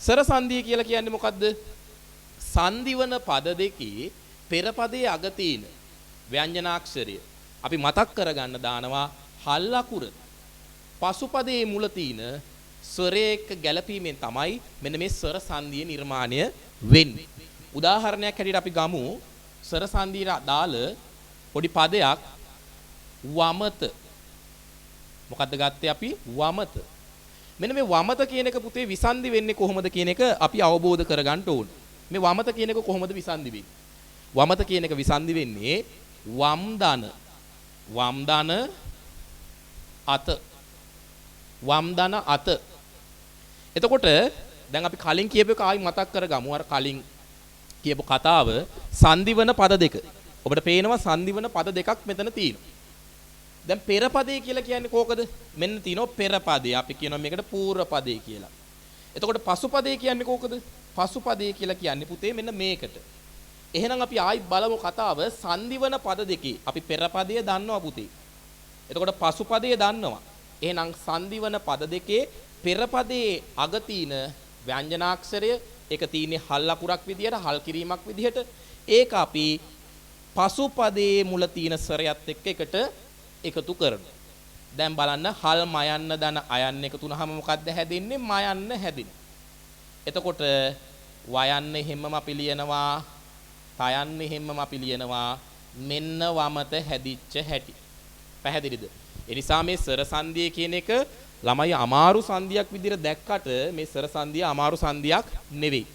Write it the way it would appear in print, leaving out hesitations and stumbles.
ස්වර සංධිය කියලා කියන්නේ මොකද්ද? සංදිවන පද දෙකේ පෙර පදයේ අග තියෙන ව්‍යංජනාක්ෂරය අපි මතක් කරගන්න දානවා හල් අකුර. පසු පදයේ මුල තියෙන ස්වරයක ගැළපීමෙන් තමයි මෙන්න මේ ස්වර සංධිය නිර්මාණය වෙන්නේ. උදාහරණයක් හැටියට අපි ගමු ස්වර සංධියට අදාළ පොඩි පදයක් වමත. මොකද්ද ගත්තේ අපි? වමත. මෙන්න මේ වමත කියන එක පුතේ විසන්ධි වෙන්නේ කොහොමද කියන එක අපි අවබෝධ කරගන්න ඕන. මේ වමත කියන එක කොහොමද විසන්ධි වෙන්නේ? වමත කියන එක විසන්ධි වෙන්නේ වම් දන අත. වම් දන අත. එතකොට දැන් අපි කලින් කියපු එක ආයි මතක් කරගමු. අර කලින් කියපු කතාව සංදිවන පද දෙක. ඔබට පේනවා සංදිවන පද දෙකක් මෙතන තියෙනවා. දැන් පෙර පදේ කියලා කියන්නේ කොකද? මෙන්න තියෙනවා පෙර පදේ. අපි කියනවා මේකට පූර්ව පදේ කියලා. එතකොට පසු පදේ කියන්නේ කොකද? පසු පදේ කියලා කියන්නේ පුතේ මෙන්න මේකට. එහෙනම් අපි ආයි බලමු කතාව සංදිවන පද දෙකේ. අපි පෙර පදේ දන්නවා පුතේ. එතකොට පසු පදේ දන්නවා. එහෙනම් සංදිවන පද දෙකේ පෙර පදේ අග තියෙන ව්‍යංජනාක්ෂරය ඒක තියෙන්නේ හල් අකුරක් විදියට, හල් කිරීමක් විදියට. ඒක අපි පසු පදේ මුල තියෙන ස්වරයත් එක්ක එකට එකතු කරනවා. දැන් බලන්න හල් මයන්න දන අයන්න එකතු වුනහම මොකද්ද හැදෙන්නේ? මයන්න හැදෙනවා. එතකොට වයන්න හැමම අපි ලියනවා, තයන්න හැමම අපි ලියනවා. මෙන්න වමත හැදිච්ච හැටි. පැහැදිලිද? ඒ නිසා මේ ස්වර සංධිය කියන එක ළමයි අමාරු සංධියක් විදිහට දැක්කට මේ ස්වර සංධිය අමාරු සංධියක් නෙවෙයි.